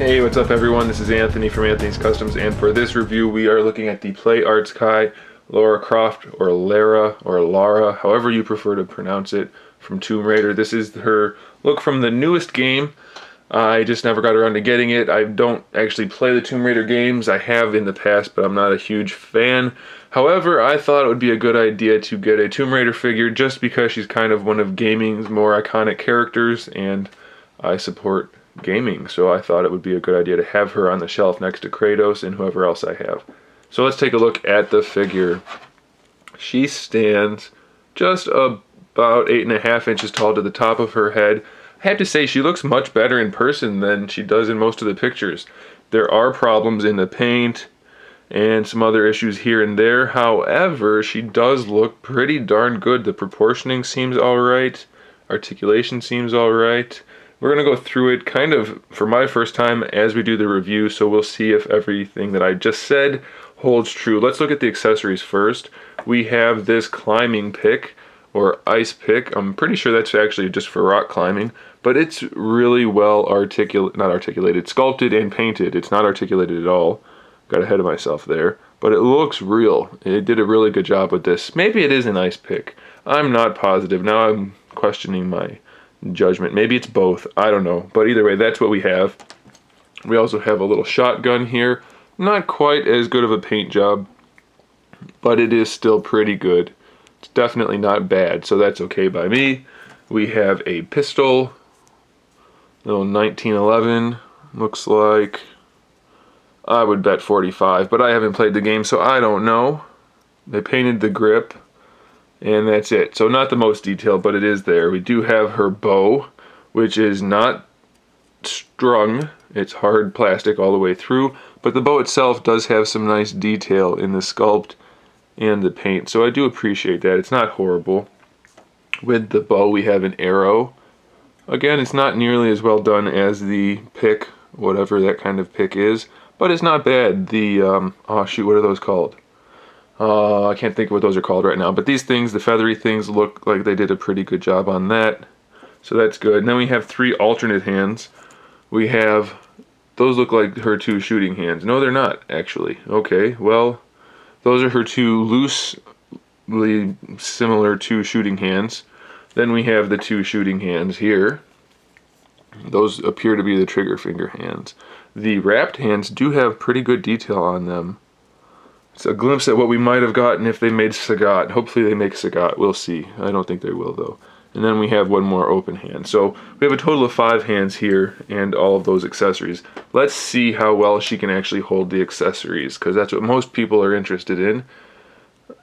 Hey, what's up everyone? This is Anthony from Anthony's Customs, and for this review we are looking at the Play Arts Kai Lara Croft, or LARA, or LARA, however you prefer to pronounce it, from Tomb Raider. This is her look from the newest game. I just never got around to getting it. I don't actually play the Tomb Raider games. I have in the past, but I'm not a huge fan. However, I thought it would be a good idea to get a Tomb Raider figure just because she's kind of one of gaming's more iconic characters, and I support gaming, so I thought it would be a good idea to have her on the shelf next to Kratos and whoever else I have. So let's take a look at the figure. She stands just about 8.5 inches tall to the top of her head. I have to say she looks much better in person than she does in most of the pictures. There are problems in the paint and some other issues here and there. However, she does look pretty darn good. The proportioning seems alright. Articulation seems alright. We're going to go through it kind of for my first time as we do the review, so we'll see if everything that I just said holds true. Let's look at the accessories first. We have this climbing pick, or ice pick. I'm pretty sure that's actually just for rock climbing, but it's really well sculpted and painted. It's not articulated at all. Got ahead of myself there, but it looks real. It did a really good job with this. Maybe it is an ice pick. I'm not positive. Now I'm questioning my judgment. Maybe it's both. I don't know. But either way, that's what we have. We also have a little shotgun here. Not quite as good of a paint job, but it is still pretty good. It's definitely not bad, so that's okay by me. We have a pistol. Little 1911. Looks like, I would bet 45, but I haven't played the game, so I don't know. They painted the grip, and that's it. So not the most detailed, but it is there. We do have her bow, which is not strung. It's hard plastic all the way through, but the bow itself does have some nice detail in the sculpt and the paint, so I do appreciate that. It's not horrible. With the bow we have an arrow. Again, it's not nearly as well done as the pick, whatever that kind of pick is, but it's not bad. The, oh shoot, what are those called? I can't think of what those are called right now, but these things, the feathery things, look like they did a pretty good job on that. So that's good. And then we have 3 alternate hands. We have, those look like her 2 shooting hands. No, they're not, actually. Okay, well, those are her 2 loosely similar 2 shooting hands. Then we have the 2 shooting hands here. Those appear to be the trigger finger hands. The wrapped hands do have pretty good detail on them. It's a glimpse at what we might have gotten if they made Sagat. Hopefully they make Sagat. We'll see. I don't think they will, though. And then we have one more open hand. So we have a total of 5 hands here and all of those accessories. Let's see how well she can actually hold the accessories, because that's what most people are interested in.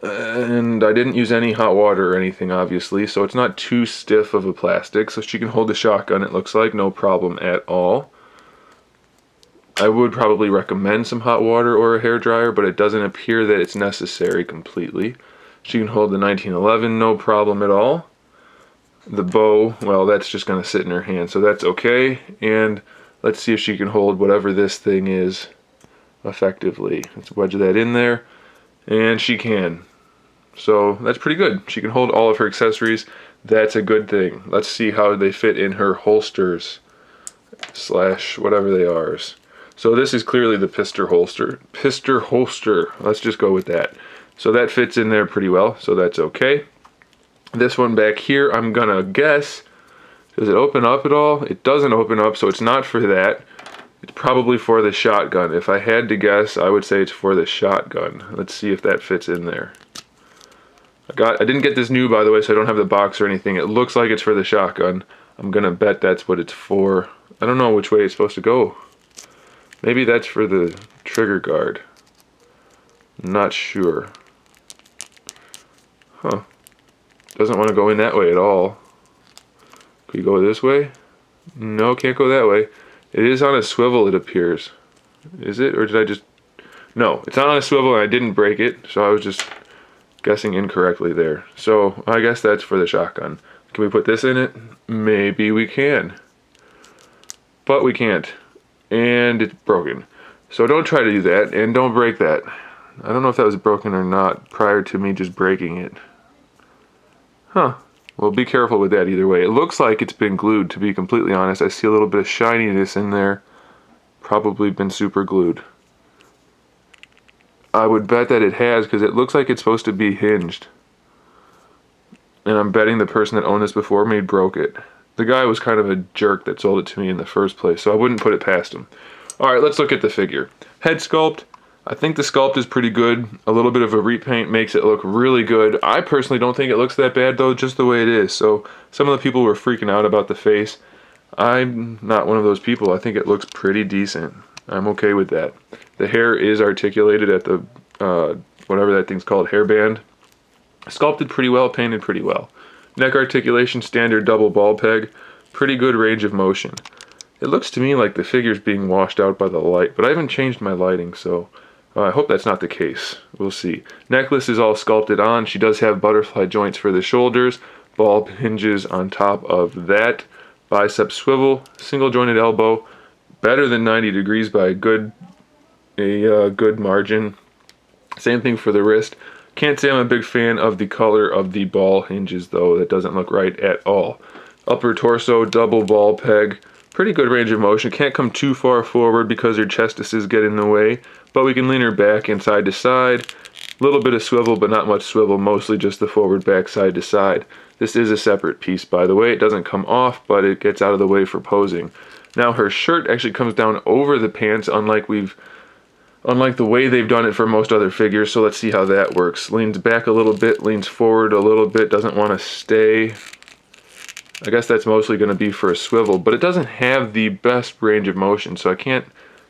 And I didn't use any hot water or anything, obviously, so it's not too stiff of a plastic. So she can hold the shotgun, it looks like, no problem at all. I would probably recommend some hot water or a hairdryer, but it doesn't appear that it's necessary completely. She can hold the 1911, no problem at all. The bow, well, that's just going to sit in her hand, so that's okay. And let's see if she can hold whatever this thing is effectively. Let's wedge that in there, and she can. So that's pretty good. She can hold all of her accessories. That's a good thing. Let's see how they fit in her holsters / whatever they are. So this is clearly the pistol holster. Let's just go with that. So that fits in there pretty well, so that's okay. This one back here, I'm gonna guess, does it open up at all? It doesn't open up, so it's not for that. It's probably for the shotgun. If I had to guess, I would say it's for the shotgun. Let's see if that fits in there. I didn't get this new, by the way, so I don't have the box or anything. It looks like it's for the shotgun. I'm gonna bet that's what it's for. I don't know which way it's supposed to go. Maybe that's for the trigger guard. Not sure. Huh. Doesn't want to go in that way at all. Could you go this way? No, can't go that way. It is on a swivel, it appears. Is it? Or did I just... No, it's not on a swivel and I didn't break it, so I was just guessing incorrectly there. So I guess that's for the shotgun. Can we put this in it? Maybe we can. But we can't. And it's broken. So don't try to do that, and don't break that. I don't know if that was broken or not prior to me just breaking it. Huh. Well, be careful with that either way. It looks like it's been glued, to be completely honest. I see a little bit of shininess in there. probably been super glued. I would bet that it has, because it looks like it's supposed to be hinged. And I'm betting the person that owned this before me broke it. The guy was kind of a jerk that sold it to me in the first place, so I wouldn't put it past him. Alright, let's look at the figure. Head sculpt. I think the sculpt is pretty good. A little bit of a repaint makes it look really good. I personally don't think it looks that bad though, just the way it is. So some of the people were freaking out about the face. I'm not one of those people. I think it looks pretty decent. I'm okay with that. The hair is articulated at the, whatever that thing's called, hairband. Sculpted pretty well, painted pretty well. Neck articulation, standard double ball peg. Pretty good range of motion. It looks to me like the figure's being washed out by the light, but I haven't changed my lighting, so I hope that's not the case. We'll see. Necklace is all sculpted on. She does have butterfly joints for the shoulders, ball hinges on top of that, bicep swivel, single jointed elbow, better than 90 degrees by a good margin. Same thing for the wrist. Can't say I'm a big fan of the color of the ball hinges though. That doesn't look right at all. Upper torso, double ball peg. Pretty good range of motion. Can't come too far forward because her chestises get in the way, but we can lean her back and side to side. A little bit of swivel, but not much swivel, mostly just the forward back side to side. This is a separate piece, by the way. It doesn't come off, but it gets out of the way for posing. Now her shirt actually comes down over the pants, unlike the way they've done it for most other figures, so let's see how that works. Leans back a little bit, leans forward a little bit, doesn't want to stay. I guess that's mostly going to be for a swivel, but it doesn't have the best range of motion, so I can't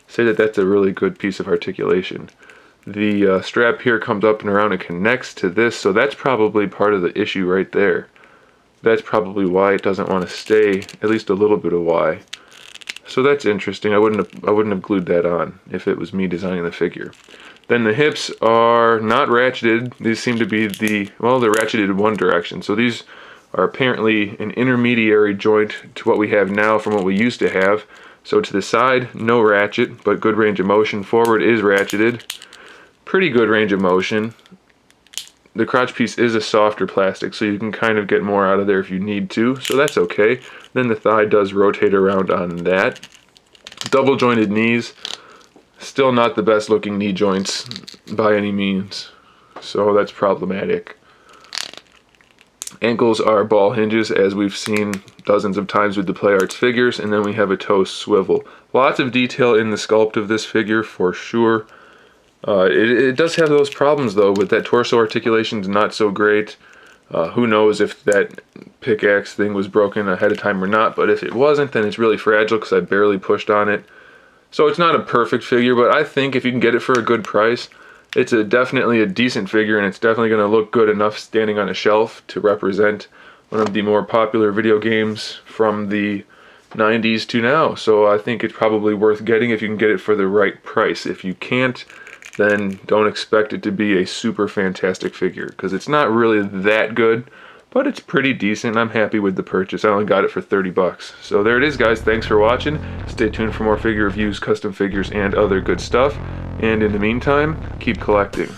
say that that's a really good piece of articulation. The strap here comes up and around and connects to this, so that's probably part of the issue right there. That's probably why it doesn't want to stay, at least a little bit of why. So that's interesting. I wouldn't have glued that on if it was me designing the figure. Then the hips are not ratcheted. These seem to be they're ratcheted in one direction. So these are apparently an intermediary joint to what we have now from what we used to have. So to the side, no ratchet, but good range of motion. Forward is ratcheted. Pretty good range of motion. The crotch piece is a softer plastic, so you can kind of get more out of there if you need to, so that's okay. Then the thigh does rotate around on that. Double jointed knees. Still not the best looking knee joints by any means, so that's problematic. Ankles are ball hinges, as we've seen dozens of times with the Play Arts figures, and then we have a toe swivel. Lots of detail in the sculpt of this figure for sure. It does have those problems though, with that torso articulation is not so great. Who knows if that pickaxe thing was broken ahead of time or not, but if it wasn't, then it's really fragile because I barely pushed on it. So it's not a perfect figure, but I think if you can get it for a good price, it's definitely a decent figure, and it's definitely going to look good enough standing on a shelf to represent one of the more popular video games from the 90s to now. So I think it's probably worth getting if you can get it for the right price. If you can't, then don't expect it to be a super fantastic figure, because it's not really that good, but it's pretty decent. I'm happy with the purchase. I only got it for 30 bucks. So there it is, guys. Thanks for watching. Stay tuned for more figure reviews, custom figures, and other good stuff. And in the meantime, keep collecting.